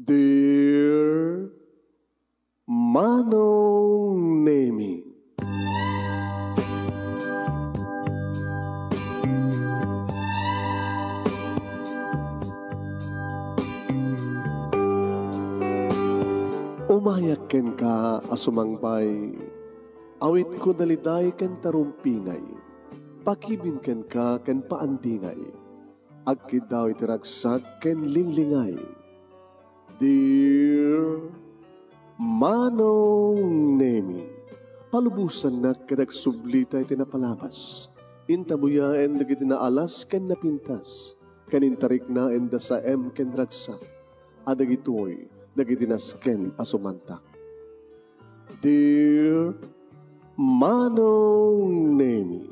Dear Manong Nemi, umayak ken ka asumangbay, awit ko daliday ken tarumpingay, pakibin ken ka ken paandingay, agkid daw itiragsak ken linglingay. Dear Manong Nemi, palubusan na kadagsublita iti napalabas, intabuya en dagiti naalas ken napintas, kanintarik na en sa ken ragsak, adagitoy dagiti nasken asumantak. Dear Manong Nemi,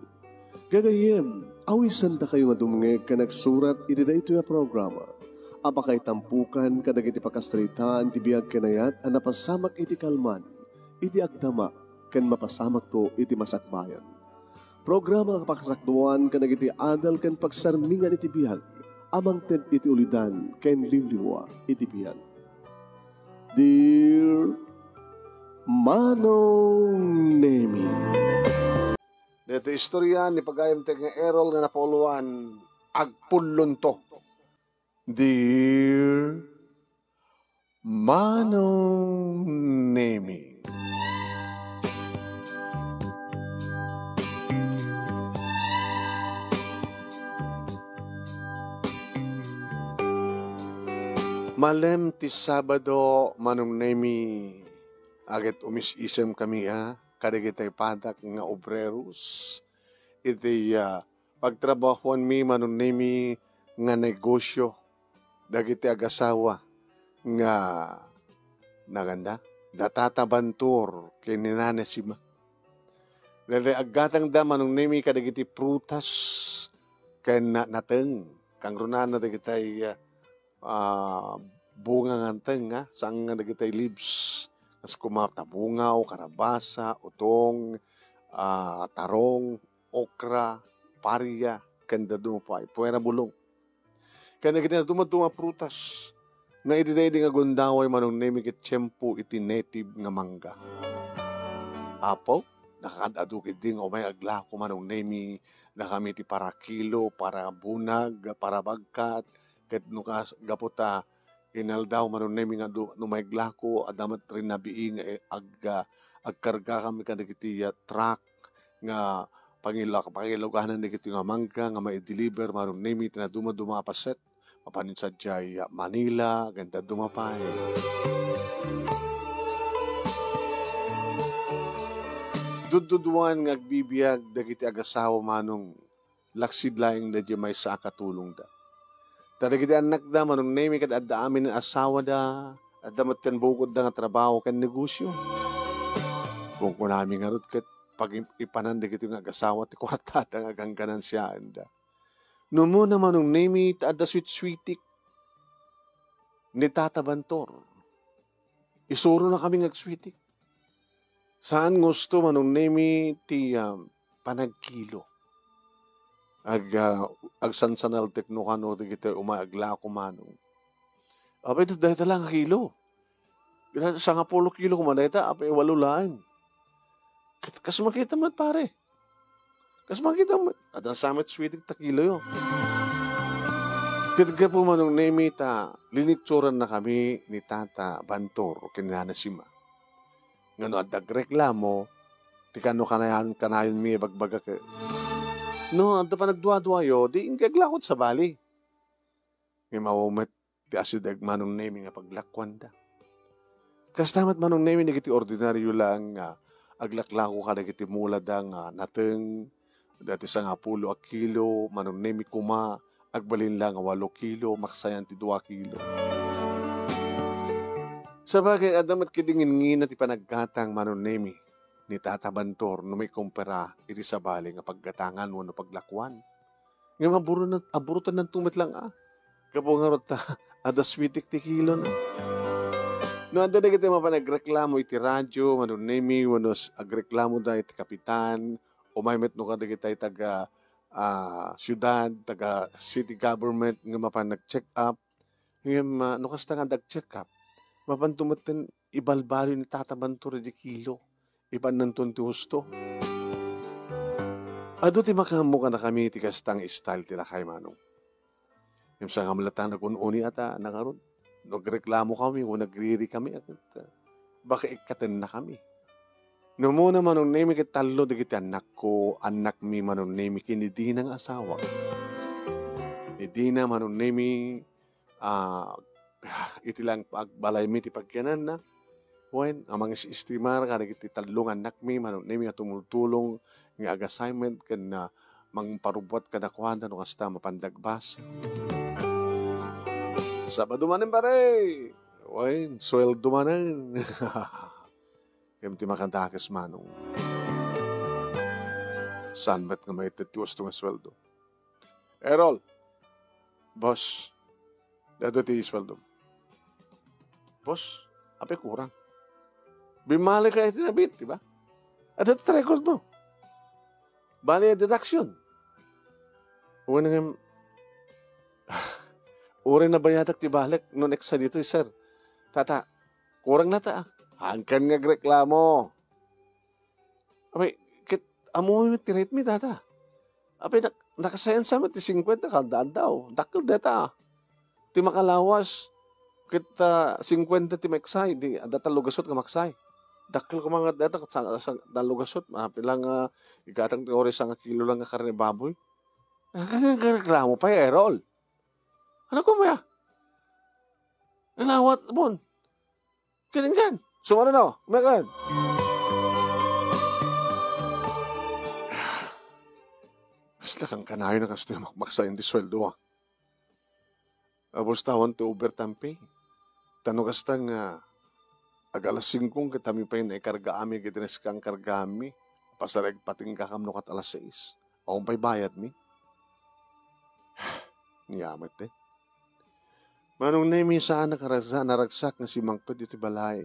gagayem, awisan da kayo nga dumngeg ka nagsurat iti da ito yung programa. Apakay tampukan kadag iti pakastritaan ti biyag kanayat ang napasamak iti kalman, iti agdama, ken mapasamak to iti masakbayan. Programa kapakasakduan kadag iti adal ken pagsarmingan iti biyag, amang ted iti ulidan ken limliwa iti biyag. Dear Manong Nemi, dito istorya ni pagayam teg nga Errol nga napuluan agpullon to. Dear Manong Nemi, malem ti Sabado, Manong Nemi, agit umis-isem kami kadigitay padak nga obreros, iti pagtrabahuan mi Manong Nemi nga negosyo, dagiti agasawa nga naganda, datatabantur kininanasima. Lali aggatang da Manong Nemi kadagiti prutas, ken nateng, kang runana dagitay bunga nganteng sang nga dagitay leaves, as kumata bungaw, karabasa, utong, tarong, okra, parya, kanda dumapay, puwera bulong. Kaya nagiging dumadunga prutas, nga itiday nga gundaway Manong Nemi kit tiyempo iti native nga mangga. Apo, nakakadadukid din o may aglako Manong Nemi, na kami ti para kilo, para bunag, para bagkat, ket nukas gaputa inaldaw Manong Nemi nga numay glako adamat rin nabiing agkarga kami kadagiti truck nga pangiluganan dagiti nga mangga nga mai-deliver Manong Nemi tina dumapaset mapanin sa jay Manila ganda dumapay. Dududuan nga agbibiyag dagiti agasawa Manong laksid laing da may sa katulong da. Tadagiti anak da, Manong Nemi, kad adda amin ng asawa da, adamat kan bukod da nga trabaho kan negosyo. Kung namin nga rin, kat pag ipananda kito nga asawa, ti kuwatata nga gangganan siya anda. Noon mo na Manong Nemi, adda sweet-sweetik, ni Tata Bantor. Isuro na kami ngagsweetik. Saan gusto Manong Nemi, ti panagkilo. Agsansanal teknokano di kita umaagla ko Manong. Apay dahil talang kilo. Sa nga 10 kilo kumanayta, apay walulaan. Kas makita mo pare. Kas makita mo. At ang samit sweetik ta kilo yun. Kaya po Manong Nemi linitsuran na kami ni Tata Bantor kinanasima. Ngano at nagreklamo, ti kano kanayon mi bagbaga ka. No, anda pa nagduwa-duwayo, di ingaglakot sa bali. May mawumat, di asidag Manong Nemi nga paglakwan da. Kastamat Manong Nemi, nagiti ordinaryo lang, aglaklako ka nagiti mula da nga nateng, dati sa nga 10 kilo, Manong Nemi kuma, agbalin lang nga 8 kilo, maksayan ti 2 kilo. Sabagay, adamat kidingin ti panaggatang Manong Nemi, ni Tata Bantor no may kumpara iti sa bali nga paggatangan mo no paglakwan. Nga aburutan ng tumit lang Kapo nga rota, ada sweetik ti kilo na. No, anda na kita mapanagreklamo iti radyo, Manong Nemi, wanos agreklamo da iti kapitan, o may met no kada kita taga syudad, taga city government nga mapanag-check up. Ngayon, no kasta nga dag-check up, mapantumatin ibalbalo ni tatabanto rin di kilo. Ipan ng tunti husto. Ado ti makamu ka na kami ti kastang style tila kay manong. Yung sa kamalatan na kununi ata nakaroon. Nagreklamo kami o nagriri kami. Baka ikatin na kami. No muna manong nemi kitalo di kiti anak ko, anak mi manong nemi kinidi ng asawa. Hindi na manong nemi iti lang pagbalay mi ti pagkanan na. Wen, amang istimar kada kiti talong anak mi manong nemi tumultulong nga ag-assignment kan na mangparubot kada kwanda no kasta mapandagbas. Sabado manin pare. Wen, sweldo manin. Kaya ti makantakas manong. Saan ba't nga may titiwas itong sweldo? Errol, boss, dato ti sweldo. Boss, ape kurang. Bimali ka itinabit, di ba? At ito record mo. Bali deduction. Una nga, uri na bayadak ti balik no next sa dito, sir. Tata, kurang na ta. Hangkan nga reklamo. Abay, amoy ti rate mi, tata. Abay, nakasayan sa ti 50 kaldaan daw. Dakil data. Ti makalawas. Kita 50 ti maksay. Di, data lugasot ka maksay. Dakil ko mga data sa dalugasot, mapilang ikatang teori sa kilo lang nga karne baboy. Nagreklamo pa Errol. Ano ko ba? Nalawat bon. Kiningan. Sumano no? Umakan. Basta kang kanayo na kasto yung makmaksayin di sweldo. Abos tawan ti overtime pay. Tanong kastang ag-alas 5 katami pa yun ikarga ami kitines kang karga ami pasarag pating kakam no kat alas 6 akong pa'y bayad mi niyamat eh manong na yung saan naragsak na si Mangped dito balay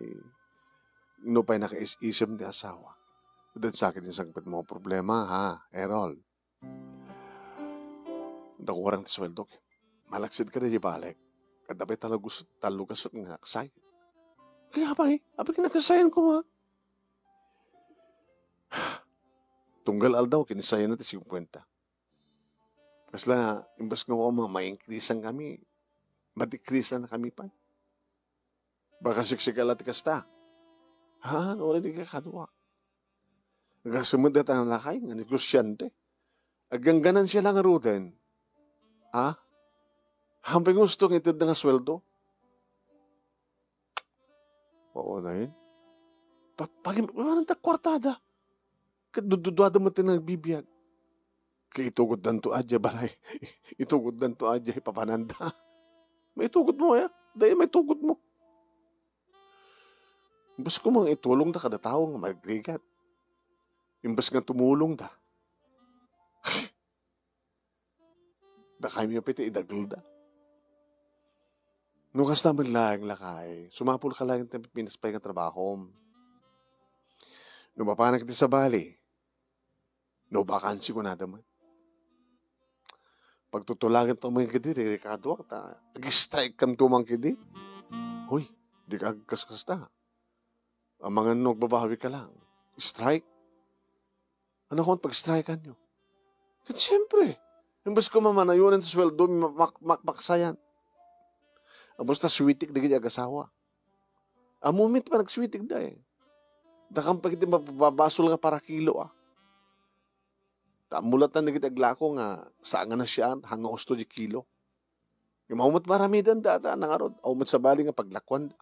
no pa'y nakaisip di asawa dan sa akin yung sagpet mo problema ha Errol dakurang ti sweldo malaksid ka na di balik at dapat talugasot nga aksay. Kaya pa apay kinakasayan ko nga. Tunggal aldaw, kinisayan natin 50. Kasla, imbas nga ako ma-increasean kami, ma-decreasean na kami pa. Baka siksikal at kasta. Ha? Wala di ka kadwa. Nagasamad at ang lakay, nga negosyante. Agangganan siya lang aruden. Ha? Hamping gusto ng itid na nga sweldo. Oo na yun. Pag-iwanan ta kwartada. Kadududwada mo tayo nagbibiyag. Kaya itugod dan to adya balay. Itugod dan to adya ipapananda. May itugod mo ya. Dahil may itugod mo. Imbas ko mga itulong da kada tao nga magrigat. Imbas nga tumulong da. Da kami yung piti idagil da. Nung kasta lang lakay, sumapul ka lang yung pinaspay ng trabaho. Nung mapanak di sa bali, no bakansi ko na daman. Pagtutulagan ito mga kidi, di ka kadwak ta. Nag-strike kan tumang kidi. Hoy, di ka agkas-kasta. Ang mga nagbabawi ka lang. Strike? Ano kung pag-strikean nyo? At siyempre, imbas ko mamanayunan sa sweldo, maksayan. Basta switik na ganyan ag-asawa. Amumit pa nag-switik da eh. Dakang pag iti mapabasol nga para kilo Tamulat na nagitaglako nga saan na siya hanga usto di kilo. Yung mahumot maramidan data nangarod. Ahumot sa bali nga paglakwan da.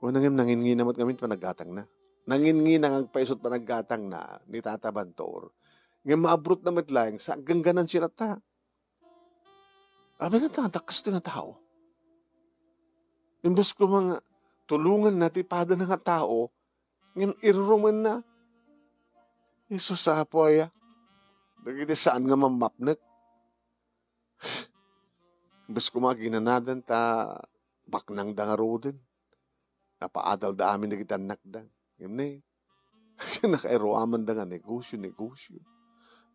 Unang nangingi naman kami panaggatang na. Nangingi na ang paisot panaggatang na ni Tata Bantor. Ngayon maabrot na matlayang sa gangganan siya ta. Abi nga tatakas na tao. Imbes ko mga tulungan na tipada na nga tao, ngayon iruruman na. Isus sa apoy, Dagiti saan nga mamapnet. Imbes ko mga ginanadan ta baknang dangarodin. Napaadal da amin na kita nakdan. Yun na nakairoaman da nga negosyo.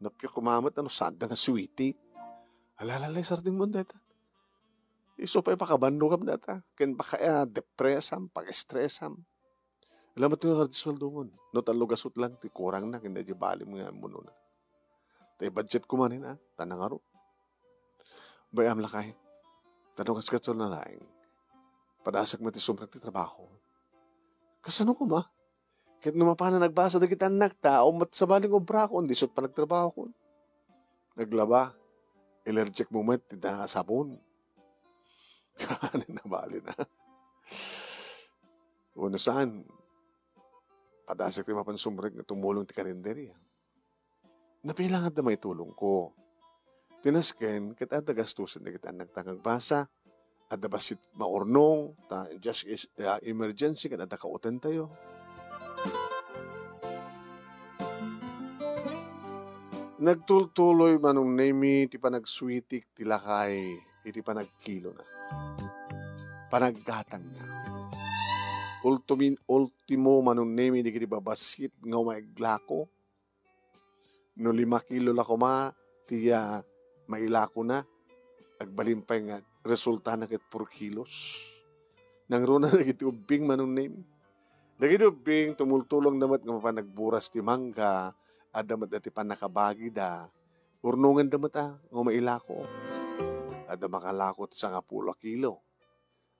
Napyo kumamat saan da nga sweetie. Alalay sarding mo deta. Iso pa pakabando kam data. Ken baka depresam, pag-stressam. Alam mo ito yung sweldo mo. No talo gasot lang, ti kurang na, kinda di balim nga mo na. Tay budget ko manin tanang aro. Bayam lakay. Tanong kas na laing. Padasak mo ti sumrak ti trabaho. Kasano ko ma? Kahit numapa na nagbasa na kita anak ta, o mat sa baling obra ko, hindi sot pa nagtrabaho ko. Naglaba, allergic moment, tidak sabon. Kanin na bali na. Una saan, padasak ti mapansumrek na tumulong ti karinderya. Napilangan na may tulong ko. Tinasken, kita gastusin na kita nagtangagbasa, at basit maurnong, just emergency, kada kautan tayo. Nagtultuloy manong nemi, ti panagswitik, ti lakay, iti panagkilo na. Panaggatang na. Ultimo manong nemi, di kiti babasit, nga maiglako. No 5 kilo lako ma, tiya mailako na. Agbalimpay nga, resulta na kit 4 kilos. Nang runa na kiti ubing manong nemi. Dagiti ubing, tumultulong damat nga mapanagburas ti mangga, at damat dati pa nakabagi da. Urnungan damat nga mailako. At makalako ti 10 kilo.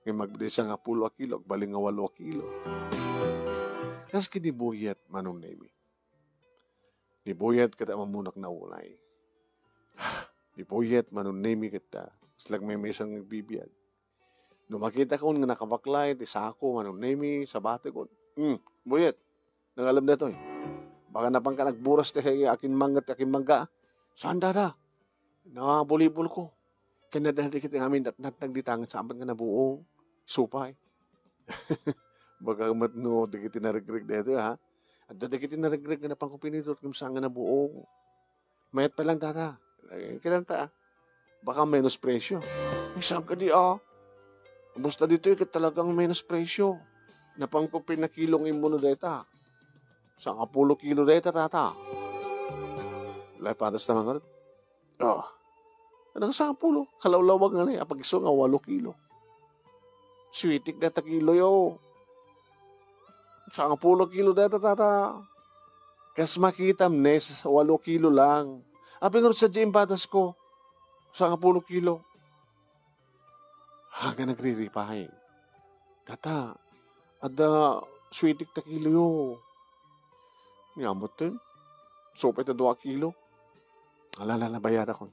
Ngayon magdi 10 kilo, baling nga 8 kilo. Kas kinibuyat manong nemi. Nibuyat kita mamunak na ulay. Nibuyat manong nemi kita. Slag may isang nagbibiyag. No makita ko nga nakabaklay, ti sako manong nemi, sa bate ko. Buyat. Nangalam na to eh. Baka napang ka nagburas ti akin mangga. Saan dada? Nakabulibol ko. Kaya nadali kita ngamin at nagditangan sa amin nga nabuong supay. Baka matno, di kita narigrig dito ha. At dati kita narigrig na pangkupinidot kung saan nga nabuong. Mayat pa lang dada. Kinanta baka menos presyo. Isang ka di Basta dito talagang menos presyo. Napangkupin na kilong imuno data. 10 kilo data tata. Patas naman nga. Ano ka 10? Kalawlawag nga na pag iso nga 8 kilo. Sweetik data kilo yo. 10 kilo data tata. Kas makitam nes 8 kilo lang. Apin nga sa dyan patas ko. 10 kilo. Haga nagriripahin. Tata, ada sweetik ta kilo yo. Ngamot din. Sopa ita 2 kilo. Alala, bayada kon.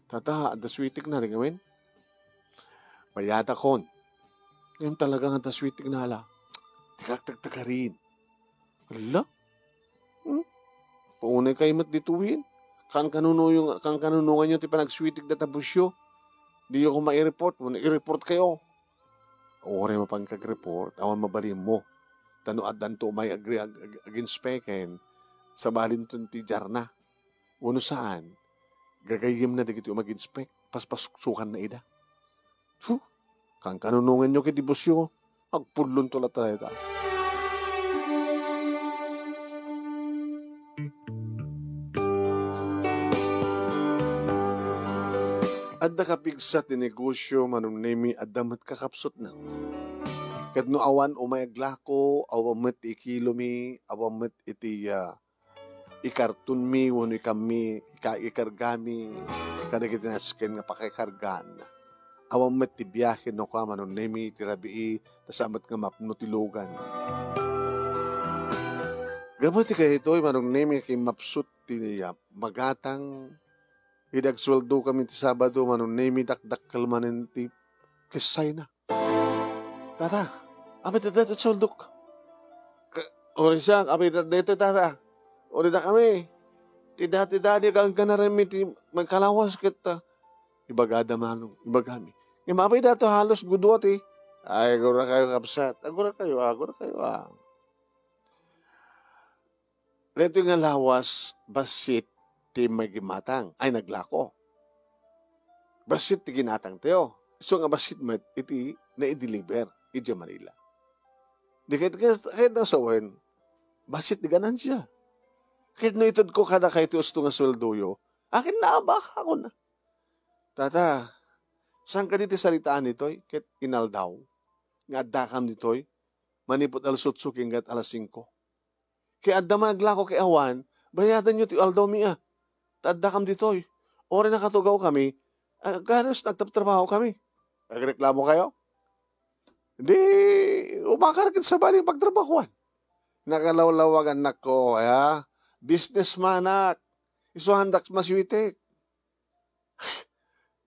Tata, ada sweetik na rin gawin. Bayada kon. Ngayon talagang ada sweetik na ala. Tikak-tak ka rin. Ala? Paunay kayo mat dituhin. Kan kanunungan nyo ti panagswitig na tabusyo. Di ako ma-i-report. I-report kayo. Ore mo pang kag-report. Awan mabalim mo. Tano adan to may agree against peken. Sa balin to ti jarna. Uno saan? Gagayim na digito mag-inspect. Paspasukan na ida. Kan kanunungan nyo kiti busyo. Agpudlon to la tayo. At nakapigsa ti negosyo manong nemi adamat kakapsot na. Kat no awan umayaglako, awamet ikilo mi, awamet iti ikartun mi, wano kami, ikargami, kada kita nasken nga pakikargan. Awamet ti biyahe no ka manong nemi, ti rabii, tasamat nga mapnutilugan. Gamot ti kayo ito, manong nemi kay mapsut ti magatang. Idagsuldo kami ti Sabado, manong nemi dakdak kalmanin ti kisay na. Tata, apit dito suldok. Ori siya, apit dito tata. Ori na kami. Tida-tida kang ganarami ti magkalawas kita. Ibagada manong, ibagami. Imapay dito halos gudwat eh. Ay, agora kayo kapsat. Agora kayo. Leto nga lawas, basit, ti may gimatang, ay naglako. Basit ti ginatang tayo. So nga basit met, iti na i-deliver, iti Manila. Di kahit na sawen, basit di ganan siya. Kahit na itod ko kada kahit usto nga sweldo yo, akin na baka ako na. Tata, Saan ka dito salitaan nito'y? Ket inaldaw. Nga addakam nito'y. Manipot alusot-suking gat alas 5. Kaya adda maglako kay awan, bayadan nyo ti aldaw mi Addakam dito'y. Ori nakatugaw kami, ganos nagtatrabaho kami. Nagreklamo kayo? Hindi, umakar kita sa baling pagtrabahuan. Nakalawlawag anak ko, businessman anak. Isuhandak maswitik.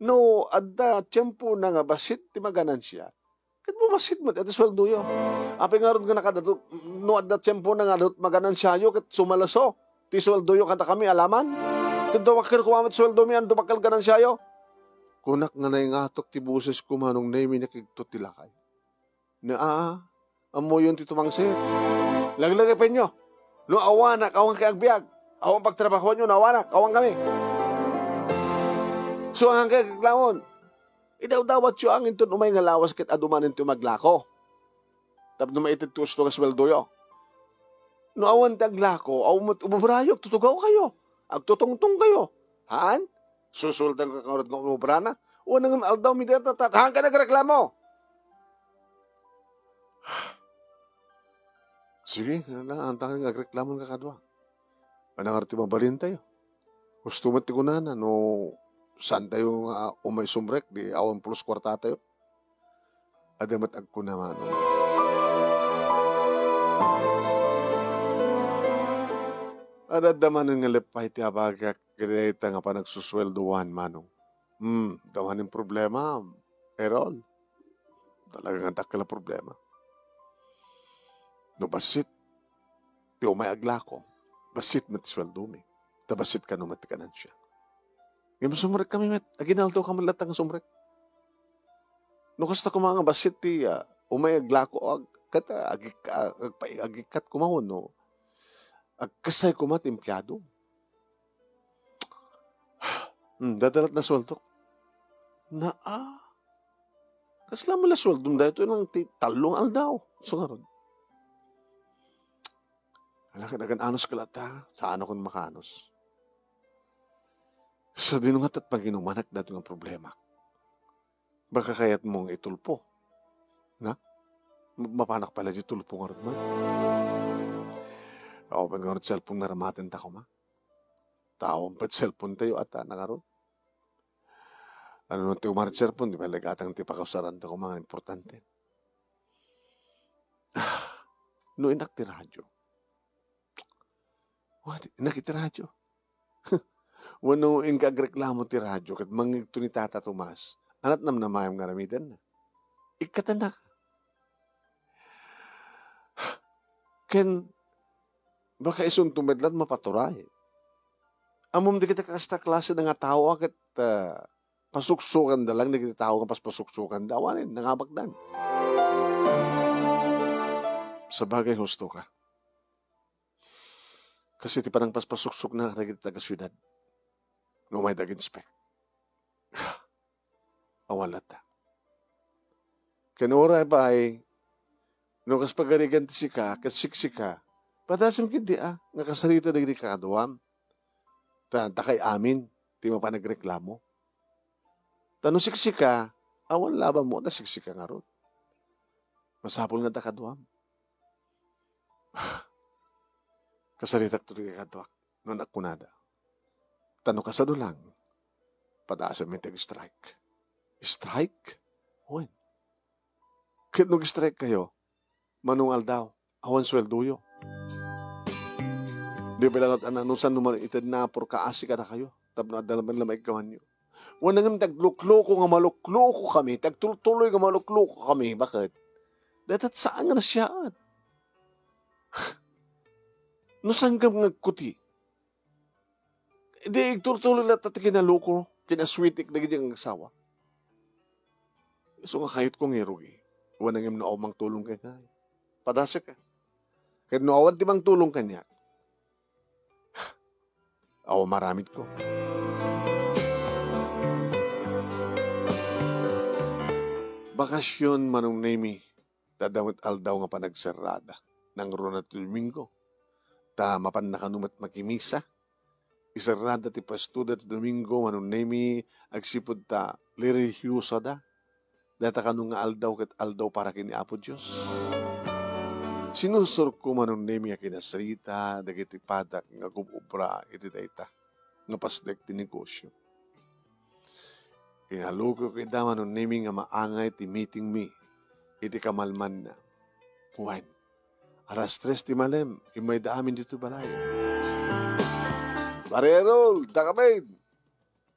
No, adda, tiyempo na nga basit, ti maganan siya. Kat mo masit mo, ito sweldo yo. Api nga ron ka nakadato, no, adda tiyempo na nga maganan siya yo, kat sumalaso. Ti sweldo yo kata kami, alaman. Kat dawakir kumamat sweldo mi, ando bakal ganan siya yo. Kunak nga na yung atok ti buses kumanong na yung minakigto tilakay. Na amo yun ti tumangsit. Laglagay pa nyo. No, awanak, awang kay agbiag. Awang pagtrabaho nyo, nawanak, awang kami. So, ang kaglamon, idaw-dawat siya ang ito umay nga lawas kit adumanin ito maglako. Tapos numaitit tuos ito nga sweldo yo. No, awan taglako, awan umubrayok, tutugaw kayo. Agtutungtong kayo. Haan? Susultan ka kaurat ng umubrana? O nang aldaw mi dito, haan ka nagreklamo. Sige, antang nagreklamo ka kadwa. Anang arti mabalin tayo. Gusto mo tigunanan, no, saan tayo umay sumrek, di awan plus kwarta tayo. Adamat agko naman. Adadamanin nga lepay ti abagak, kaya nga pa nagsusweldoan manong. Damanin problema, Erol. Talagang antak ka lang problema. No basit, ti umay aglako, basit matisweldo mi. Tabasit ka no matikanan siya. Ngayon sumrek kami met, aginaldo ka malatang sumrek. No kasta ko mga basit ti umay aglako, kata agikat kumawon no. Agkasay ko mat empleyado. Dadalat na sweldo. Kasla mo la sweldo dahil ito lang talong aldaw. So nga ron. Alakadagan anos kalata. Saan ako makanos? So dinungat at paginumanak dato ng problema. Baka kayat mong itulpo. Na? Mapanak pala di tulpo nga ron man. Ako pa nga rin cellphone na ramatin ta ko ma. Tawang pa cellphone tayo at nakaroon. Ano nung tiyo marit cellphone, di ba lagatang tipakausaran ta ko mga importante. No inak ti radyo. Inak ti radyo. Wano inkagreklamo ti radyo kat mangigto ni Tata Tomas, anat namnamayang nga ramidan na. Ikatanak. Ken, baka isun tumedlan mapaturay. Amom di kita kakasta klase na nga tao akit pasuksukan da lang, di kita tao nga paspasuksukan da, awanin, nangabagdan. Sa bagay husto ka. Kasi ti panang paspasuksuk na rin kita taga-syudad. No may dag-inspect. Awalat ta. Kanura ba ay, no kas pagarigan ti sika, kasiksika, padasim kindi nga kasalita na gini kakaduam. Takay amin, di mo pa nagreklamo. Tanong siksika, awan laban mo, siksika nga ron. Masapol na takaduam. Kasalitak to kakaduak, noon akunada. Tanong ka sa dulang, padasim may tag-strike. Strike? Uwan. Kaya nag-strike kayo, manungal daw, awan sweldo yo. Di ba lang at anusan naman itad na por kaasi ka na kayo. Tapos nadalaman lang maikawan nyo. Wala nga taglukloko nga malukloko kami. Tagtuloy nga malukloko kami. Bakit? Datat saan nga na siyaan? Nusang ka ngagkuti? Di igtuloy lang at kinaloko. Kinaswitik na ganyan ang asawa. So nga kahit kong irugi. Wala nga na mang tulong ka nga. Padasa ka. Kaya noawan di bang tulong ka niya. Awa maramit ko. Bakasyon manong nemi, dadamit aldaw nga panagsarada ng Ronald Domingo. Ta mapan nakanumat makimisa, Isarada ti pastuda ti Domingo manunemi agsipud ta lirihyosa da. Data kanong nga aldaw ket aldaw para kini Apo Dios. Sinusur ko manunemi a kinasrita dagiti padak nga gububra iti dayta nga pasdek ti negosyo. Kinaluko ko ida manunemi nga maangay ti meeting me iti kamalman na. Puwan. Alas 3 ti malem, imay da amin dito balay. Barero, dakabain.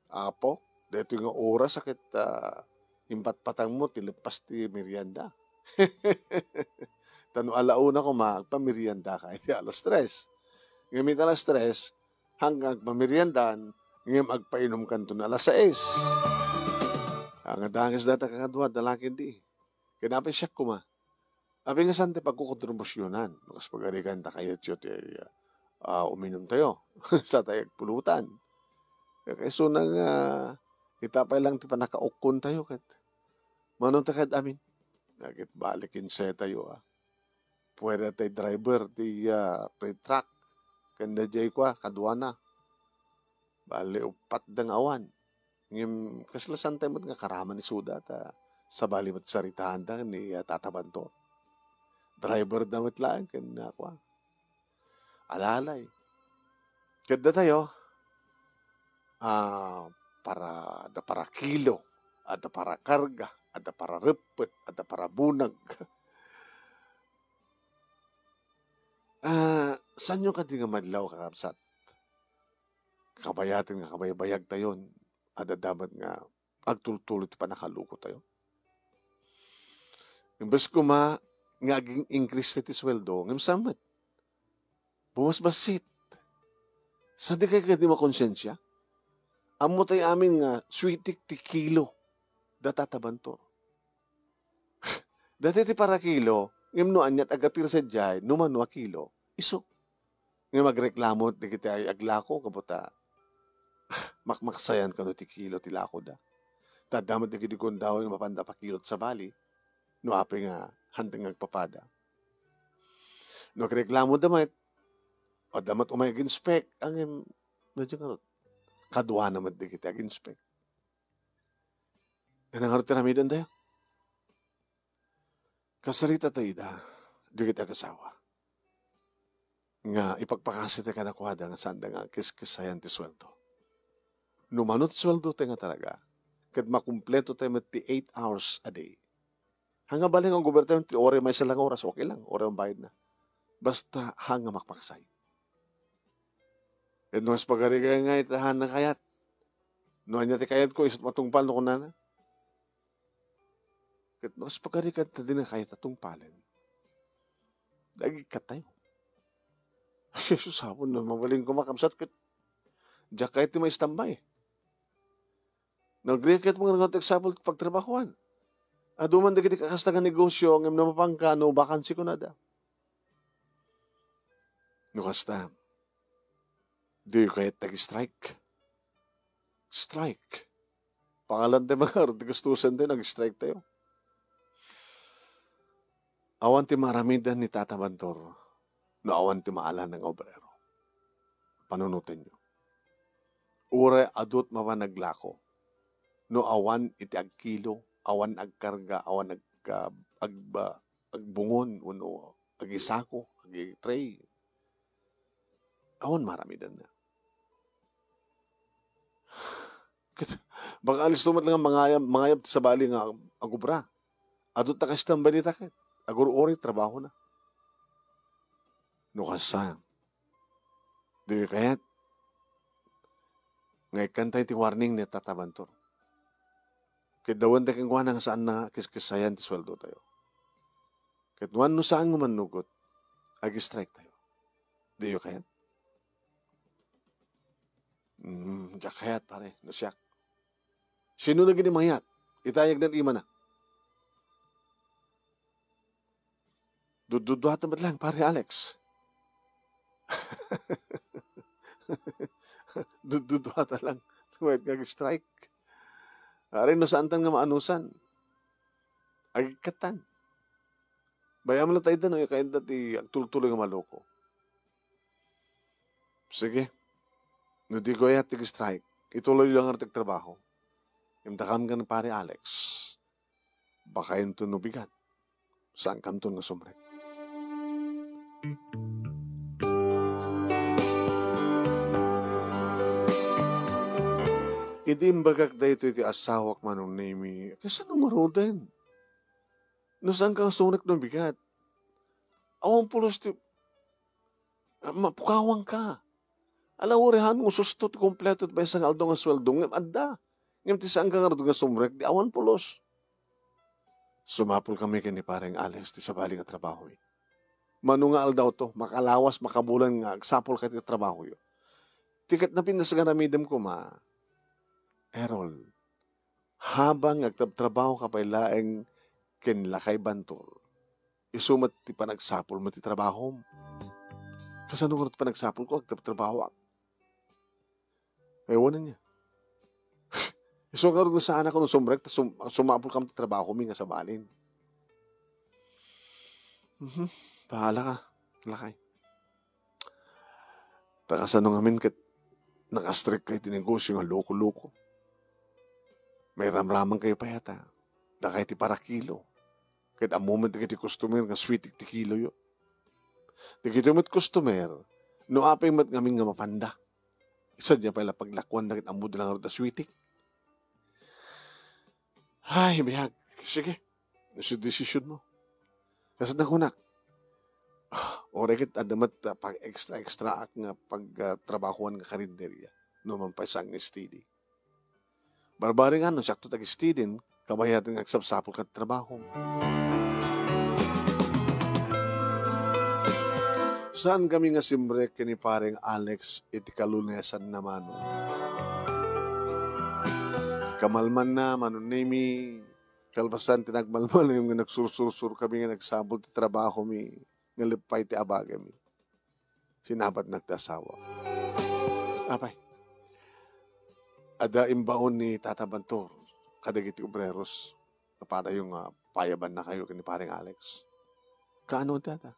Apo, dito nga oras sakit impat-patang mo, tilipas ti merienda. Tano alauna ko magpamerienda ka, iti alas 3. Ngamit alas 3, hanggang pameriendan, ngayon agpainom kanto na alas 6. Ang adangis data kakadwa, dalakin di. Kinapin siya kuma. Abi nga sante pagkukontribusyonan. Mas pagarikan ta kayo uminom tayo sa tayag pulutan. Kaya so nang itapay lang ti panakaukon tayo kat. Manong takad amin. Nagit balikin sa tayo Pwede tayo driver ti freight truck. Kanda jay kwa kadwana. Bali upat dang awan. Ngim kaslasan tayo nga karaman ni Suda sa bali mat saritahan da ni tatabanto. Driver damit lang kanya kwa. Alalay. Kada tayo para kilo, ada para karga, ada para repet, ada para bunag. Saan nyo ka di nga madlaw kakabsat? Kabayatin nga kabaybayag tayo, ada dapat nga agtultulit pa nakaluko tayo. Imbes ko nga increase ti sweldo, ngam samat. Bumasbasit. Sa di kayo di makonsensya, amo tayo amin nga sweetik ti kilo, datatabanto. Dati ti para kilo, ngam no anyat agapir sa jay, numano a kilo, iso. Ngam magreklamo, di kita ay aglako, kabuta, makmaksayan ka no ti kilo, ti lako da. Tadamat di kidikon daw yung mapanda pa kilot sa bali, no api nga handang agpapada. No reklamo damat, o damat umay ginspek, ang medyo nga kadwa naman di kita ginspek. Yan ang harap tinamidan tayo. Kasarita tayo di kita kasawa. Nga ipagpakasit ka na kuhada nga sanda nga kiskisayan ti sweldo. Numanot sweldo tayo nga talaga, kad makumpleto tayo met ti 8 hours a day. Hanga baling ang goberta ti ore may silang oras, okay lang, ore ang bayad na. Basta hanga makpaksay. E no as pagari kaya nga itahan ng kayat. No anya ti kayat ko, isot matungpal no kunana. Kat no as pagari ka na din ang kayat atungpalin. Dagi ka tayo. Jesus, hapon na mabaling kumakamsat kat diyak kahit ti may istambay. Nag-rekat mo nga example pagtrabahuan. Aduman da kiti kakasta nga negosyo ng namapangkano bakansi ko na da. Nukasta, di kahit nag-strike. Strike. Pangalan tayo mga gustusan tayo, nag-strike tayo. Awan ti maramidan ni Tata Bantor, no awan ti maalan ng obrero. Panunutin nyo. Ure adut mapanaglako, no awan iti agkilo, awan agkarga, awan agbungon, uno agisako, agitray. Awan maramidan na. Baka alis tumat lang mangayab sa bali nga agubra. Adut na kasi tambali takit. Agur-uri, trabaho na. Nukasa. Di kayat. Ngay kantay ti warning ni Tata Bantor. Kidawan taking kuha nga saan na kiskisayan ti sweldo tayo. Kitwan no saan mo manugot, ag-strike tayo. Di yo kayat? Diyak kayat pare, no siyak. Sino na gini mayat? Itayag na ima na. Dududuhatan ba't lang, pare Alex? Dududuhatan lang. Tuwait kag-strike. Arin no saan nga maanusan. Agikatan. Bayam lang tayo no, yung dati agtultuloy nga maloko. Sige. No di ko yat strike. Ituloy lang ang trabaho. Imtakam ka ng pare Alex. Baka yun to nubigat. Saan kam to nga sumrek? Idimbagak da ito iti asawak manong nami. Kasi nung maroden. No saan ka sumrek ng bigat? Awang pulos ti mapukawang ka. Alawarehan mo sustot kompleto ba isang aldo nga sweldo ngem adda. Ngem ti saan ka nga nga sumrek di awan pulos. Sumapol kami kini pareng Alex ti sabali nga trabaho. Mano nga aldaw to, makalawas, makabulan nga, agsapol ka ti trabaho yo. Tikat na pinas nga namidem ko Errol, habang nagtatrabaho ka pa ilaeng kinlakay bantor, isumat ti panagsapol mo ti trabaho mo. Kasano nga panagsapol ko, agtatrabaho ako. Ewan na niya. Iso nga rin saan ako nung sumrek, sumapol ka mo ti trabaho mi nga sa balin. Pahala ka, lakay. Takasano nga min kat nakastrek kayo tinegosyo nga loko-loko. May ramraman kayo pa yata. Da kayo ti para kilo. Kahit ang moment na kayo ti customer nga sweet ti kilo yo. Di kayo mat customer, no apay mat ngamin nga mapanda. Isa dyan pala paglakwan na kayo ang mudo lang rin na sweetik. Ay, bihag. Sige. Nasa decision mo. Kasi nakunak. Oray kit adamat pag extra nga pagtrabahuan nga karinderya. No man pa isang steady. Barbari nga no, sakto tag-steady din, kamay natin nagsapsapol ka trabaho. Saan kami nga simbrek ni pareng Alex iti kalunesan naman. Kamalman na, manunimi, kalpasan tinagmalman yung nagsursur kami nga nagsabol ti trabaho mi, nga lipay ti abaga mi. Sinabat nagtasawa. Apay, ada imbaon ni Tata Bantor, kadagiti obreros, para yung payaban na kayo ni pareng Alex. Kaano tata?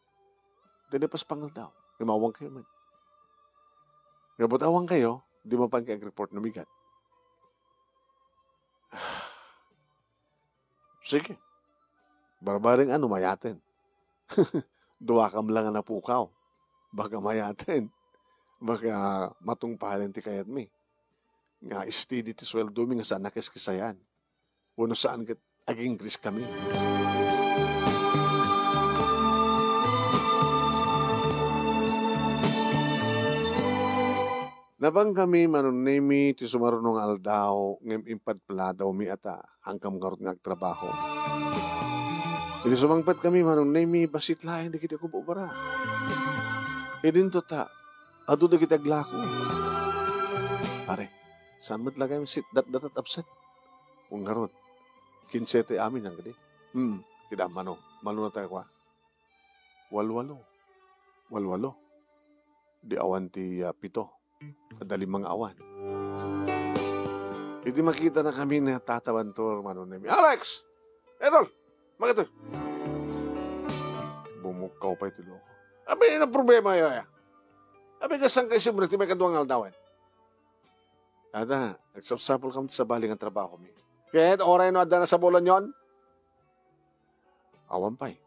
Dilipas pangal daw. Imawang kayo man. Ngabot awang kayo, di mo pa report na bigat. Sige. Barbaring mayatin. Duwa kam lang na pukaw. Baka mayatin. Baka matungpahalin ti kayat mi. Nga steady ti sweldo mi nga saan nakiskisayan. Wano saan kat aging gris kami. Nabang kami manunimi ti sumarunong aldaw ngem impad pala daw mi ata hangkam garot ngagtrabaho. Idi sumangpat kami manunimi basit lain di kita kububara. Idin to ta adu da kita glako. Pare, saan mo't lagay sit dat upset? Kung garot, 15 amin ang gadi. Kita mano na tayo kwa. Walwalo. Di awan ti pito. Kadali mga awan. Hindi makita na kami na tatabantor manunimi. Alex! Errol! Bakit ito? Bumukaw pa ito loko. Abi, yun ang problema yun. Abi, kasang kayo simulati may kaduang aldawan. Ada, nagsapsapol kami sa baling ang trabaho mi. Kaya oray no ada na sa bulan yon? Awan pa eh.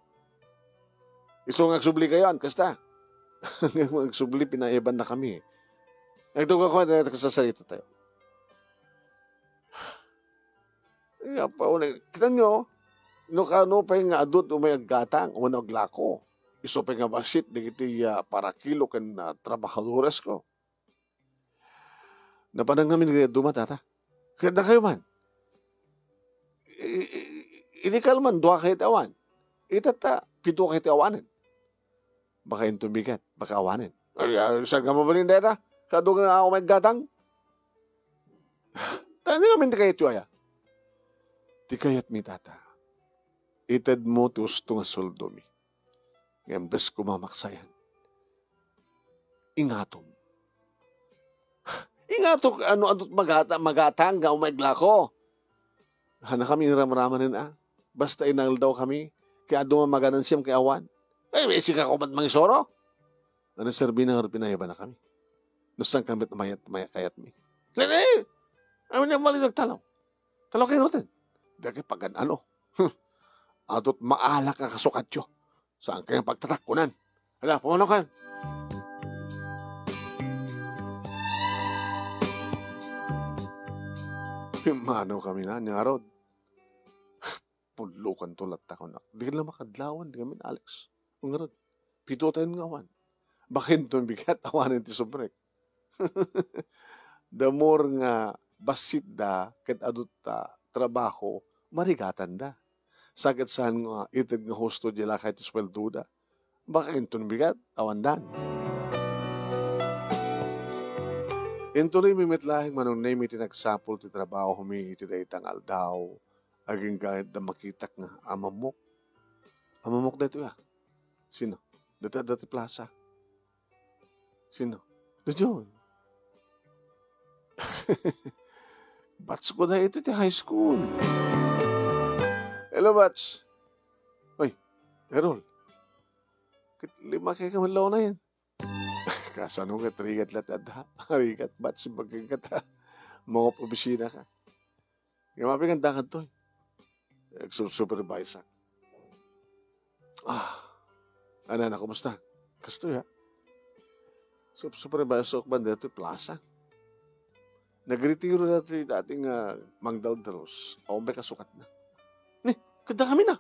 Iso nagsubli kayo, kasta. Nagsubli, pinaiban na kami eh. Nagduga ko na nagsasalita tayo. Kita nyo, no pa yung adot umay aggatang, umay aglako. Iso pa nga basit, di kiti para kilo kan trabahadores ko. Napanang namin kaya dumatata. Kaya na kayo man. Hindi kalman, duwa kayo awan. Itata, pito kayo awanan. Baka yung tumigat, baka awanan. Saan ka mabalin data? Kado nga ako may gatang. Tani namin di kayat yuaya. Di kayat mi tata. Itad mo tusto nga soldo mi. Ngembes kumamaksayan. Ingatom. Ingatok ano magatang nga umaglako. Hana kami ramramanin Basta inal daw kami. Kaya doon maganan siyam kay awan. May sika ko ba't mangisoro? Ano serbi na nga pinayaban na kami. Nusang kami mayat kayat mi. Lene! Amin niya mali nagtalaw. Talaw kayo natin. Dagi pagan ano. Adot maalak ka kasukat yo. Saan kayang pagtatakunan? Hala, pumano ka. Mano kami na, niya rod. Pulukan tulat ako na. Di lang makadlawan, di kami, Alex. Ang rod. Pito tayo ngawan. Bakin to bigat, awanin ti subrek. The more nga basit da, ket adot trabaho, marigatan da. Sakit saan nga itig nga husto dila kahit sweldo da. Bakin to bigat, awandan. Intuloy mimitlahing manunay mi tinagsapol ti trabaho humingi ti daytang aldaw. Aging kahit na makitak nga amamok. Amamok dito ya. Sino? Dati plaza. Sino? Diyon. Bats ko na ito ti high school. Hello, Bats. Oy, Errol. Lima kayo kamalaw na yan. Kasano ka, trigat latad ha? Harikat, Bats, magkagat ha? Mga opisina ka. Yung gandakan to. Supervisor. Ana, kumusta? Kasto ya? Supervisor ko ba dito plaza? Nagretiro na ito dating Mangdaldaros. O may kasukat na. Ni, kada kami na.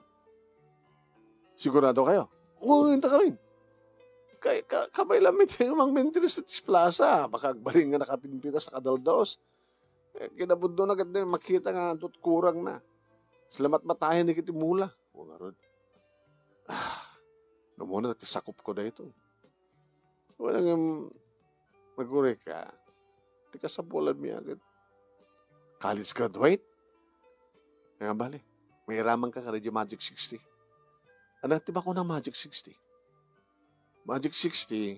Sigurado kayo? Oo, hindi kami. Kamay lamit yung mga maintenance sa plaza. Makagbaling nga nakapinpitas sa kadaldaros. Kinabundo na ganda makita nga do't kurang na. Salamat matahin ni kiti mula. O nga ron. Muna sakop ko na ito. Walang magure ka. Tika sa bulan mi agad. College graduate. Nga bali. May ramang ka radyo Magic 60. Ano, tiba ko na Magic 60? Magic 60,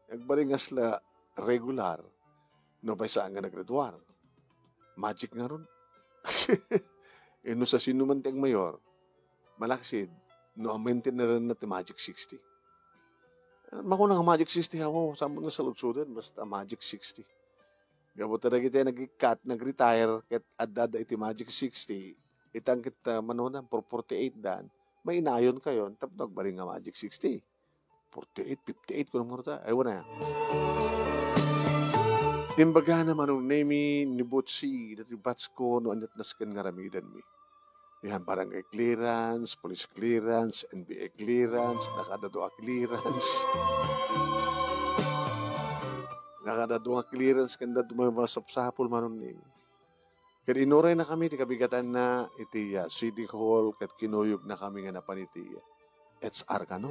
nagbaling nga sila regular. No, pa saan nga naggraduar. Magic nga ron. No, sa sinuman tiyang mayor, malaksid, no, maintain na rin natin Magic 60. Mako na nga Magic 60 ako, saan nga sa lutsudan, basta Magic 60. Gabot na kita nag-cut, nag-retire, kat adada iti Magic 60, itang kita manunan, for 48 dan, may inayon kayo, tapos nagbaling nga Magic 60. 48, 58 ko naman rin. Ayaw na yan. Imbaga naman nung name ni Butsi, dati bats ko, no anyat naskan nga ramidan mi. Yan, barangay clearance, police clearance, NBA clearance, nakadado clearance. Nakadado clearance, kanda dumamasapsapol man nung name. Kaya inuray na kami, ti kabigatan na iti City Hall, kat kinuyog na kami nga napanitiya. HR ka, no?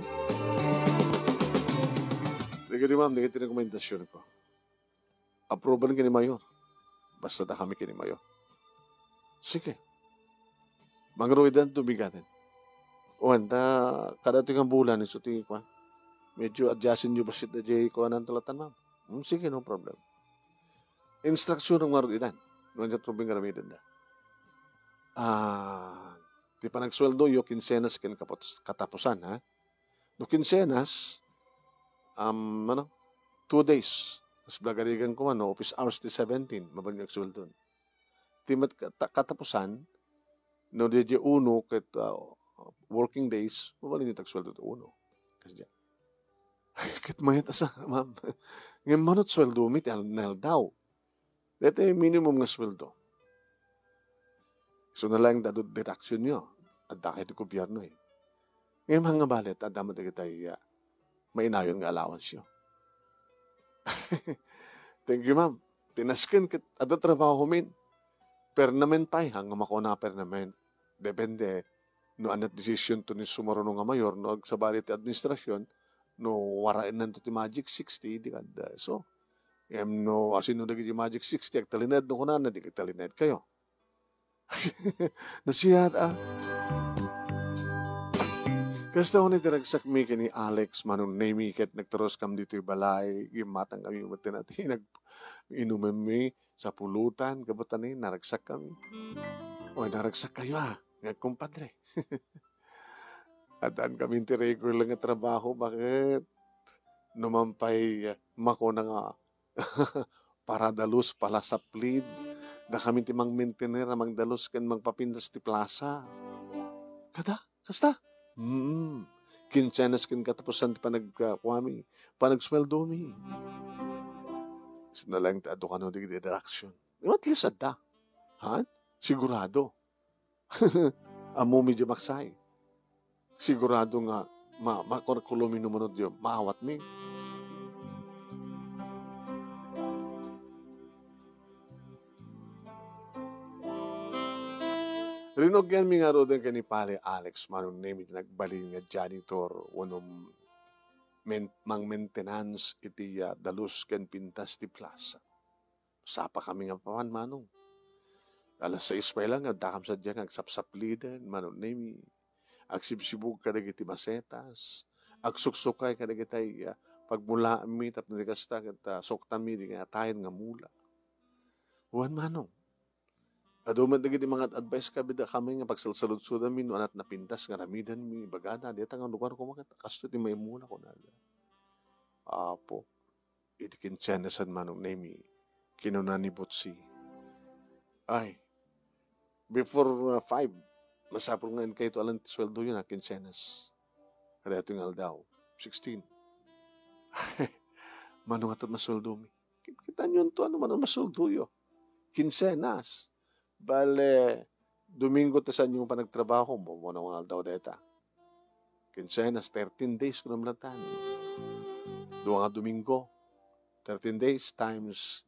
Sige ma'am, naging rekomendasyon ko. Approval ka ni Mayor. Basta na kami ka ni Mayor. Sige. Mangruidan tubigatin. O, kada tingang bulan, ito tingin ko, medyo adjustin nyo basit na jay ko anang talatan, ma'am. Sige, no problem. Instruksyon ng maruidan. Nung tubing karamidan na. Di pa nagsweldo, yung kinsenas katapusan, ha? No kinsenas, 2 days. Mas blagarigan ko office hours ti 17, mabalik nagsweldo. Timat katapusan, no DJ 1, kat working days, mabalik yung tagsweldo to 1. Kasi dyan. Kit mayat asa, ma'am. Ngayon manot sweldo, may nal daw. Dito yung minimum nga sweldo. So na lang dadod deduction nyo. At dahil ito gobyerno eh. Ngayon mga balit, at damat na kita mainayon nga allowance nyo. Thank you, ma'am. Tinaskin kit at trabaho min. Permanent pay, hanggang mako na permanent. Depende, no anat decision to ni sumaruno nga mayor, no sa balit administrasyon, no warain nanto ti Magic 60, di kada. So, no, asin no dagi ti Magic 60, agtalinad no kunan, di agtalinad kayo. Nasiyat Kasta ko ni tiragsak mi ni Alex, manong name ket nagtaros kam dito balay, gimatang kami matin natin, nag-inuman mi sa pulutan, kabutan ni, naragsak kami. Oy, naragsak kayo nga kumpadre. Adan kami ti regular lang nga trabaho, bakit? Numampay mako na nga para dalos pala sa plid. Da kami ti mang maintainer magdalos ken magpapindas ti plaza. Kada, kasta? Kinsenas ken katapusan ti panagkuami, panagsweldo mi. Sinalang ti ado kano di deduction. At least adda. Ha? Sigurado. Amo medyo maksay. Sigurado nga makurkulumin numunod yun, maawat mi. Rinog yan mi nga roden kani Pare Alex manong name iti nagbalin nga janitor unom mang maintenance iti dalus ken pintas ti plaza. Sapa kami nga paman manong. Alas 6 pa lang dakam sa diyan agsapsapliden manong name agsibsibug kadagiti masetas agsuksukay kadagiti pagmula mi tapno di kasta ket soktan mi di nga tayen nga mula. Buwan manong. Aduman dagiti mga advice bida kami nga pagsalsalud-sudan mi no anat napintas nga ramidan mi bagana di nga lugar ko makat kasto ti may mula ko na. Apo iti kinsenasan manong name kinuna ni Butsi. Ay before 5 masapul nga kayo to alang sweldo yun kinsenas. Kada ito yung aldaw 16. Manong atat masweldo mi. Kita nyo to ano manong masweldo yo. Kinsenas. Bale, Domingo tasan yung panagtrabaho mo, mo na daw deta. Kinsenas, 13 days ko naman latan. Doon nga Domingo, 13 days times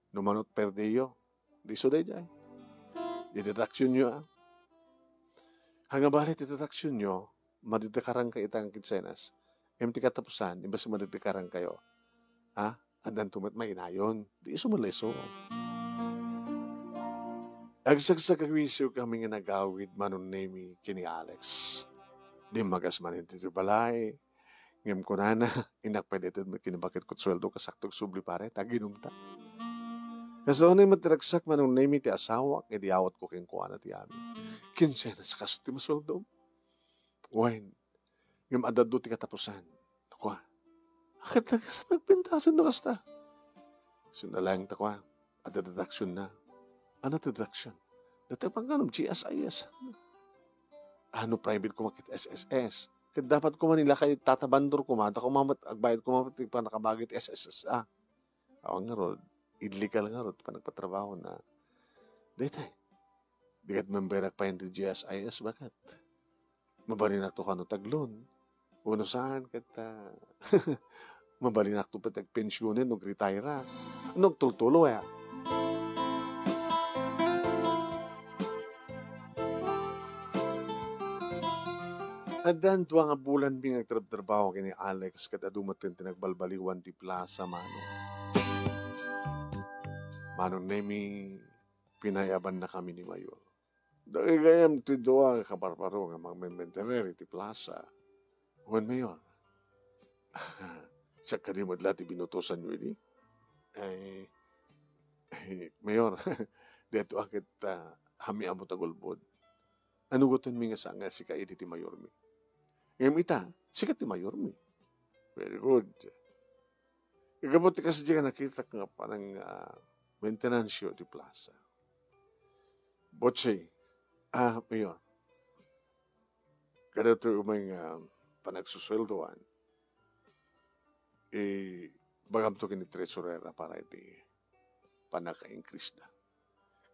numanot per day yo. Di so day jay. I-deduction nyo Hanggang balit i-deduction nyo, madidekaran ka itang kinsenas. Empty katapusan, iba sa madidekaran kayo. Ha? Andan tumat mainayon. Di iso maleso. Agsagsagwisyo kami nga nagawid manon name kini Alex. Di magas man iti balay. Ngem ko na inakpedited kinabakit ko sweldo kasaktog subli pare taginum ta. Kaso na matiragsak manon name ti asawa kay diawat ko ken kuana ti amin. Kinsenas kas ti masweldo. Wain. Ngem adado ti katapusan. Takwa. Akit na sa pagpintasan no kasta. Sinalang takwa. Ada deduction na. Ano deduction? Dati pang ganun, GSIS. Ano private ko makit SSS? Kaya dapat ko manila kayo tatabandor ko mata ko mamat agbayad ko mamat pa nakabagit SSS. Ako nga ron, illegal nga ron pa nagpatrabaho na. Dito dikat memberak pa yung GSIS, bakit? Mabalinak to kano taglon. Uno saan kata mabalinak to pa tagpensyonin, nag-retire. Nagtultulo At dan tuwa nga bulan mi nagtrabaho kini Alex kada dumaten tinagbalbaliwan ti plaza manong. Manong nemi pinayaban na kami ni Mayor. Dahil gayam ti doa kaparparo nga magmementener ti plaza. Juan Mayor. Sa kalimod lati binutosan nyo ini. Mayor, dito akit hami amo tagulbod. Ano guton mi nga sa nga si kaidi ti Mayor mi. Ngayon ita, sikat ti Mayor mi. Very good. Ikabot kasi dyan nakita nga parang maintenance di plaza. Botse, Mayor, kada ito umay panagsusweldoan, bagam to kini tresurera para iti panaka-increase na.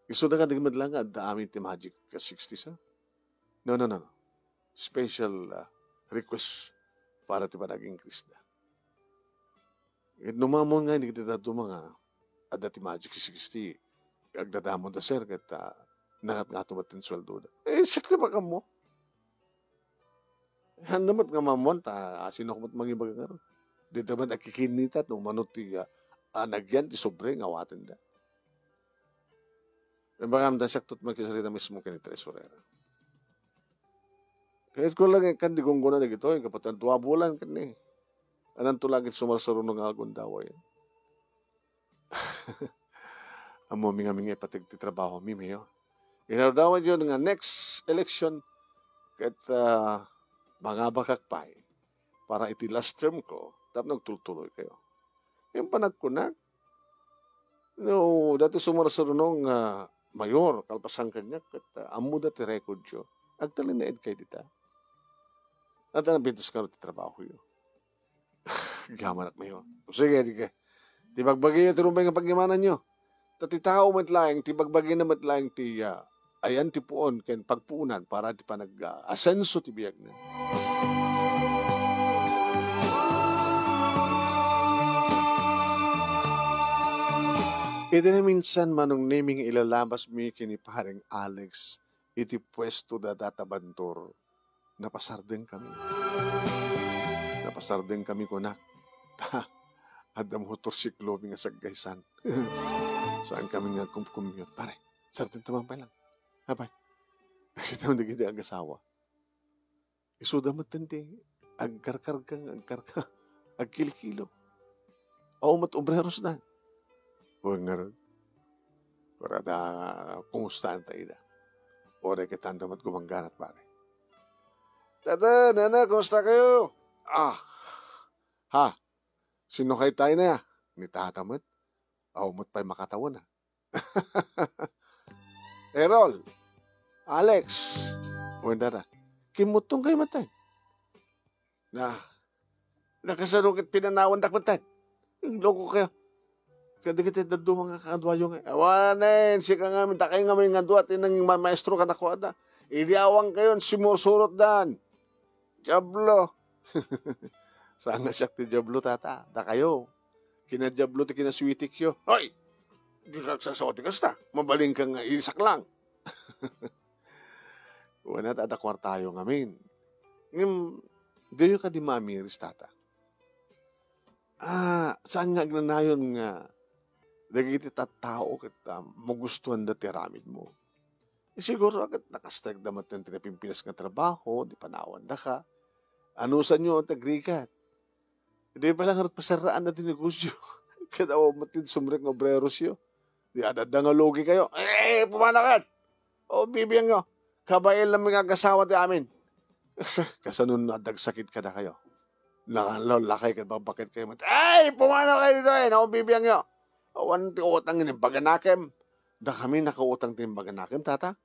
Iso na ka nagmadlang at daamin ti magic ka 60 sa? No. Special request para ti panag-increase na. Numamon nga, hindi kita dato mga adati magic 60, agdadamon da sir, kat nakat nga tumatin sweldo da. Sakti ba ka mo? Handamat nga mamon, sino kumat mangibaga nga ron. Di naman nakikinita, nung manot ti nagyan, ti sobre, ngawatin da. Baka amda saktot magkisarita mismo kini tresurera. Kaya ko lang kan di gunggo na nagito, kapatan 2 bulan kan ni. Anan to lagi sumarsaro ng agon daway. Amo minga patig ti trabaho mi mayo. Inadawan yun nga next election kat mga bakakpay para iti last term ko tap nagtultuloy kayo. Yung panagkunak No, dati sumarasarunong mayor, kalpasan kanya, kat amu dati record yo. Agtalin na ed kay dita. At bintas ka rin trabaho yo. Gamanak na yun. Sige, di ka. Tibagbagi yung tirumbay nga pagyamanan nyo. Tati tao matlaing, tibagbagi na matlaing ti ayan ti puon, ken pagpuunan para ti panag-asenso ti biyag na. Iti na minsan manong naming ilalabas mi kini paring Alex, iti pwesto da databantor. Napasardeng kami. Napasardeng kami kunak. Adam motorsiklo nga saggaysan. Saan kami nga kumcommute? Pare, sartin tumampay lang. Hapay, nakita mo na kita ang asawa. Isuda mo tante, agkarkar, agkilikilo. O mat obreros na. Huwag nga ron. Para da, kumustahan tayo da. Ore kitanda mo't gumangganat, pare. Tata, nana, kumusta kayo? Ha? Sino kayo tayo na ya? Ni tatamat? Umot pa'y makatawan na. Errol, Alex, wanda na. Kimutong kayo matay. Nakasanukit pinanawan dakmatay. Loko kayo. Kada kita dadu mga kaadwayo nga. Awanen, si ka nga, takay nga may ngadwa, tinang maestro ka na ko ada. Iliawang kayo, simusurot dan. Diablo. Saan nga siya ti Diablo, tata? Da kayo. Kina Diablo ti kinaswitik yo. Hoy! Di ka sasotik kasta. Mabaling ka nga, isak lang. Wala tata kwartayo ngamin. Di ka di mamiris, tata. Saan nga agnanayon nga dagiti tattao kita magustuhan da tiramid mo. Siguro agad nakastag damat ng tinapimpinas nga trabaho, di panawan da ka. Ano sa nyo ang tagrikat? Hindi pa lang harap pasaraan na tinegosyo. Kada o matin sumrek ng obreros yo. Di adada nga logi kayo. Pumanakat! O bibiyang nyo. Kabail lang mga kasawa di amin. Kasanun na dagsakit ka na kayo. Lakay ka babakit kayo. Pumanakat kayo dito o bibiyang nyo. Awan ti utang ng baganakem. Da kami nakautang ti baganakem, tata.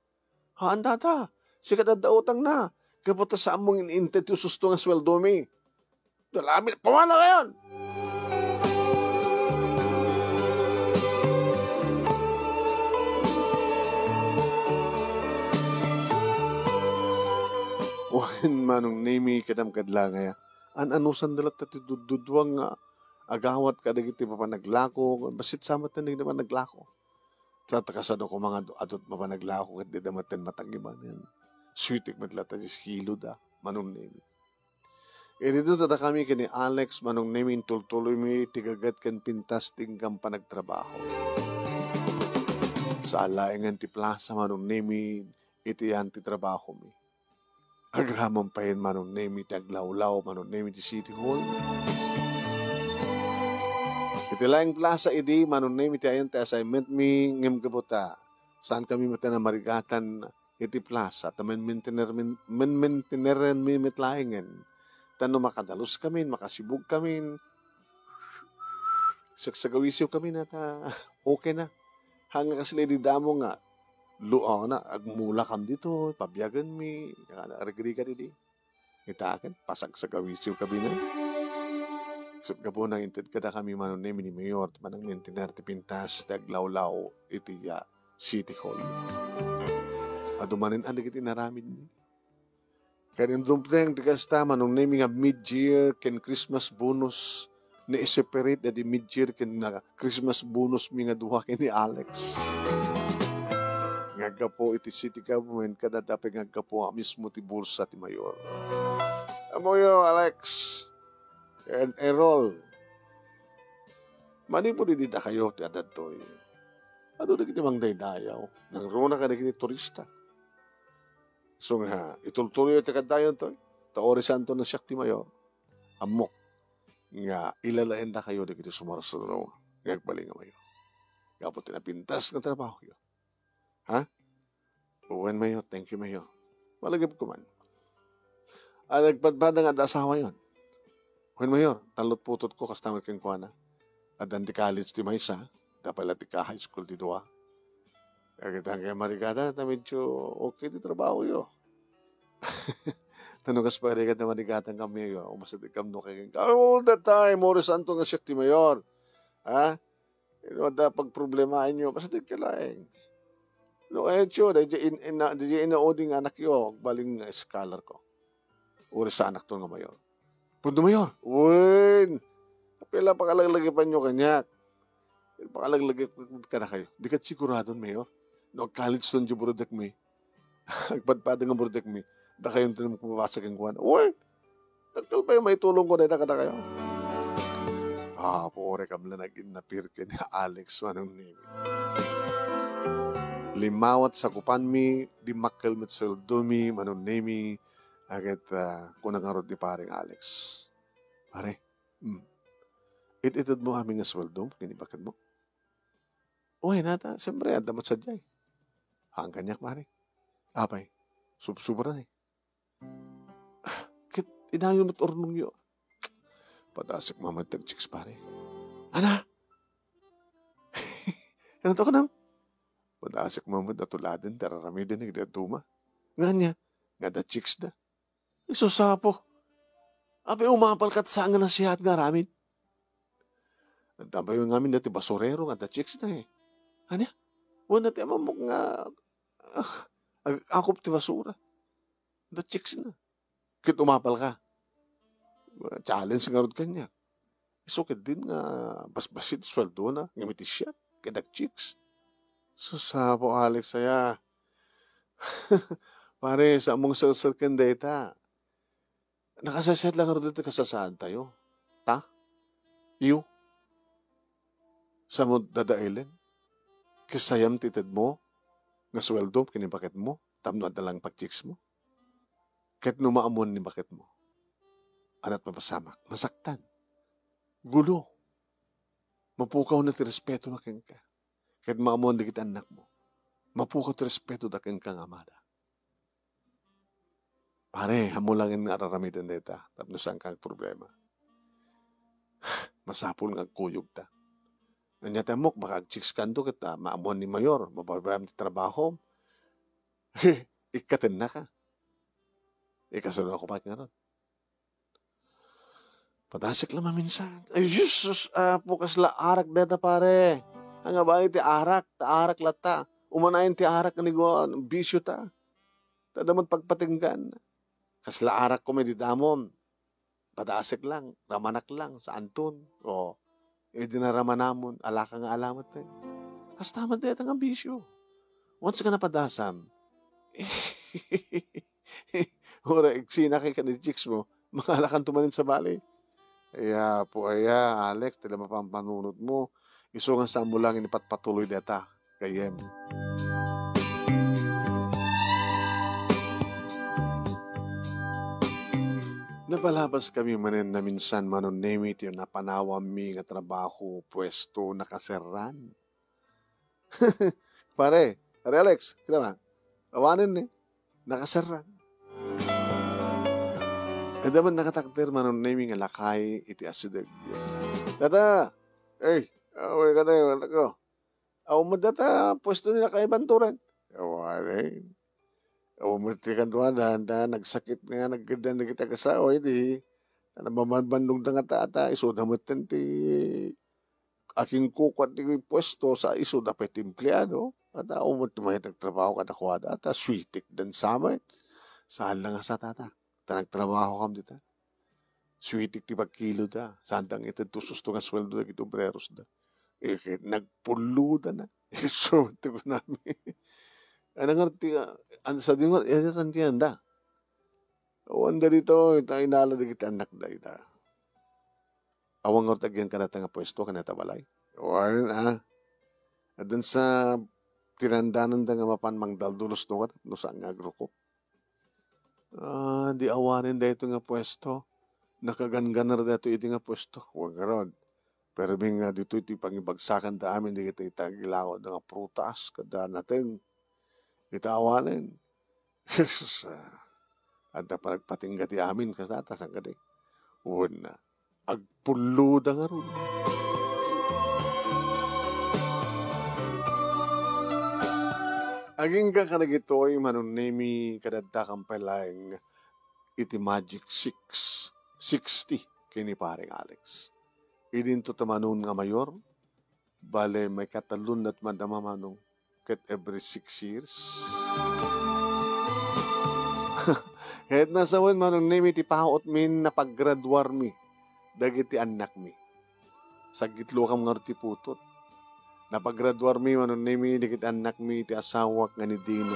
Haan, tata. Sikat da utang na. Kaputa sa among inintay ti susto nga sweldo mi. Dalami, pumana kayon! Wan manong nemi kadam kadla nga ya. An-anusan dalat ti dududwang nga agawat ka dagiti papanaglako, basit samat na naman naglako. Tatakasado ko mga adot mapanaglako kat di damaten matangiban yan. Sweetik matlata jis hilo da, manong nemi. Dito tata kami kini Alex, manong nemi tultuloy mi tigagat kan pintas tingkang panagtrabaho. Sa alaengan ti plaza manong nemi iti anti trabaho mi. Agramang pahin manong nemi ti aglawlaw, manong nemi ti City Hall. Iti laing plaza idi, manunay iti ayon ti assignment mi ngem kabuta. Saan kami mata na marigatan iti plaza, tamen mentiner mi mitlaingen. Tano makadalos kami, makasibog kami, sagsagawisyo kami na okay na. Hanga kasi di damo nga, luaw na, agmula kam dito, pabiyagan mi, regriga di. Itakan, pasagsagawisyo kami na. Sut ka po nang intid kada kami manunin ni Mayor manang nintiner ti pintas taglawlaw iti City Hall. Adumanin andig iti naramid ni. Kanin dumpleng ti kasta manong nami nga mid-year ken Christmas bonus ni separate na di mid-year ken na Christmas bonus mi nga duha ken ni Alex. Ngagka po iti city government kada dapat ngagka po mismo ti bursa ti Mayor. Amoyo Alex. And Errol, mani po didita kayo ti adad to eh. Ano na kiti mang daydayaw? Nangruna ka na kiti turista. So nga, itultuloy ti kadayon to. Taori santo na siyak ti Mayor. Amok. Nga ilalain na kayo na kiti sumarasuro. Ngagbali nga Mayor. Kapot tinapintas ng trabaho yun. Ha? Uwan Mayor, thank you Mayor. Malagip ko man. Nagpadbada nga da asawa yun. When Mayor, talot putot ko kastamad kang kuana. At di college ti Maysa, Dapat ti ka high school dito Kaya kita kaya marikada na medyo okay di trabaho yo. Tanong kas pa rin na marikatan kami yo. Umasad ikam no kaya all the time. Oras anto nga siya ti mayor. Ha? Da pag problemahin nyo, basta di kalaing. No, echo, di inaoding anak yo, baling scholar ko. Uri sa anak to nga mayor. Pundo mayor, win! Pila pakalaglagi pa nyo kanyak. Pakalaglagi ka na kayo. Di ka sigurado, mayor. No, college to nyo burudak mi. Agpadpada nga burudak mi. Da kayong tinong pumabasag ang kuwan. Uy! Takal pa yung may tulong ko na ita ka na kayo. Pore kam lang nag-inapir ka ni Alex manong nimi. Limawat sa kupan mi, di makkel mit seldumi manong nimi, agad kunangarod ni paring Alex. Pare, ititad mo aming nga sweldo, kinibakan mo. Uy, nata, siyempre, adamat sa dyan. Hanggang niyak, pare. Apay, subra na Kit, inayon mo't ornong yun. Padasik mamatag chicks pare. Ana? Ano to ko nang? Padasik mamad atuladan tararamidin na duma. Nga niya, nga da chicks na. Isusapo. Ape umapal kat saan na siya at nga ramin. Nagtambay yung ngamin dati basurero nga da chicks na Ano? Wala natin amamok nga akop ti basura. Da chicks na. Kit umapal ka. Challenge nga rod kanya. Isukid din nga basbasit sweldo na. Ngamitis siya. Kadag chicks. Sapo Alex saya. Pare, sa among sasarkan data. Nakasaset lang rod dito kasasaan tayo. Ta? Iyo? Sa mo dadailan? Kisayam titid mo? Nga sweldo, kinibaket mo? Tamno at lang pag-chicks mo? Kahit numaamon ni bakit mo? Anat mapasamak, masaktan, gulo. Mapukaw na ti respeto na keng ka. Kahit maamon na kita anak mo. Mapukaw ti respeto na keng ka nga amada. Pare, hamulangin nga araramidan neta. Tapos saan kang problema. Masapul nga kuyog ta. Nanyata mo, makag-chicks kanto kita, maamon ni mayor, mababayam ti trabaho. Ikatin na ka. Ikasunod ako pa nga ron. Padasik lang minsan. Ay, Jesus, pukas la arak data pare. Ang abay ti arak, ta arak lata. Umanayin ti arak ni Gon, bisyo ta. Tadamot pagpatinggan. Kasla arak ko may didamon. Padasik lang, ramanak lang, sa Anton. O, dinaramanamon, alaka nga alamat eh. Kas tamad dito nga bisyo. Once ka na padasam, ora, iksina kay ka ni chicks mo, makalakan tumanin sa balay. Alex, tila mapampanunod mo. Iso nga saan mo lang inipatpatuloy data. Kayem. Napalabas kami manin na minsan manunimit yung napanawam mi nga trabaho, pwesto, nakaserran. Pare Alex, kita ba? Awanin nakaserran. Daman nakatakter manon naming alakay iti asidag. Tata, away ka na yun. Aw mo data, pwesto nila kay Banturan. Away, aw mo tikan doon, nagsakit nga, nagganda na kita kasawa, hindi. Namamanbandong na nga tata, iso damot ti aking kukwat ni pwesto sa iso dapat empleyado. At aw mo timahit nagtrabaho ka na kuha data, sweetik dan samay. Saan lang nga sa tata. Nagtrabaho kam dita. Sweetik ti pagkilo da. Sandang ito susto nga sweldo na kitong breros da. Nagpulo da na. So, ito ko namin. Ano nga, sa dingon, yan tiyan da. Wanda dito, inala da kita anak da ita. Awang nga tagyan ka nga pwesto, ka natabalay. At dun sa tirandanan da nga mapanmang daldulos no kat, no saan nga grupo. Di awanin dito nga pwesto. Nakaganganar dito iti nga pwesto. Huwag nga pero nga dito iti pangibagsakan da amin, di kita itagilawad nga prutas, kada natin. Kita awanin. Jesus, at napagpatingga ti amin, kasatas ang kadi. Huwag na. Agpulo da nga ron. Aging ka kanagitoy manunemi kadadta kang pelang iti Magic 60 kini paring Alex. Idinto tamanun nga mayor, bale may katalun at madama manong ket every 6 years. Kahit nasawan manong nemi ti paot min na paggraduar mi, dagiti anak mi. Sagitlo kam nga ti putot. Napaggraduar mi manong nemi dagiti anak mi ti asawak nga ni Dino.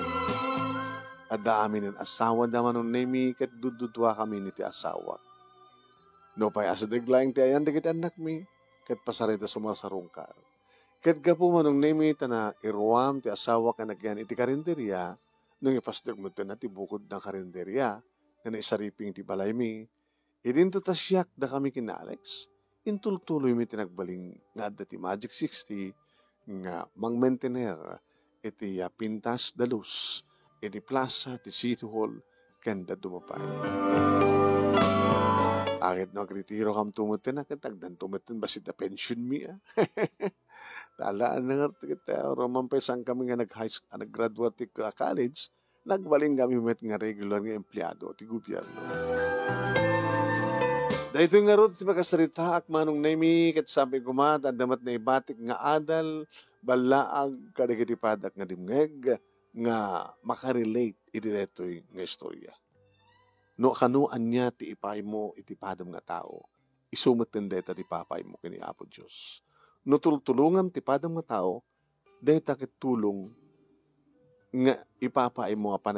Ada amin ang asawa da manong nemi ket dududwa kami ni ti asawak. No pay asa daglaing ti ayan dagiti anak mi, ket pasarita sumarsarungkar. Ket gapu manong nemi tana iruam ti asawak nga nagyan iti karinderya, nung ipasdag mo na ti bukod ng karinderya, na naisariping ti balay mi, idinto tasyak da kami kina Alex, intultuloy mi tinagbaling nga adda ti Magic 60, nga mang-maintainer iti pintas da luz, iti plaza, ti City Hall, kanda dumapay. Akit no agritiro kam tumutin na katagdan tumutin basit na pension mi Talaan na nga kita romampay sang kami nga nag-graduate ti college, nagbaling kami met nga regular nga empleyado ti gobyerno. Dahito nga ron ti makasarita ak manong nemi ket sabi kumat damat na ibatik nga adal balaag kadagiti padak nga dimngeg nga makarelate iti detoy nga istorya. No kanuan niya ti ipay mo iti padam nga tao, isumeten deta ti papay mo kini Apo Dios. No tultulungam ti padam nga tao, deta ket tulong nga ipapay mo nga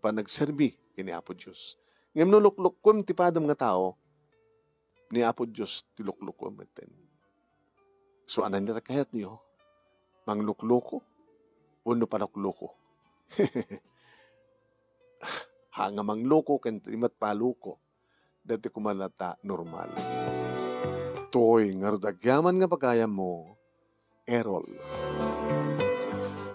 panagserbi kini Apo Dios. Ngem no luklukkom ti padam nga tao, ni Apo Dios ti luklukkom meten. So anan niya kayat niyo, manglukloko, uno panukloko. Hanga mangloko ken timat paluko, dati kumalata normal. Toy nga rudagyaman nga pagayam mo, Errol.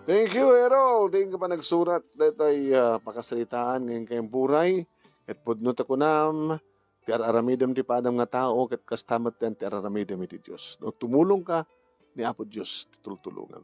Thank you, Errol. Thank you pa nagsurat. Dito ay pakasalitaan ngayon kayong buray. At pudnot ako nam, ti araramidam ti padam nga tao, kat kastamat yan ti araramidam iti Diyos. No, tumulong ka ni Apo Diyos, ti tultulungan.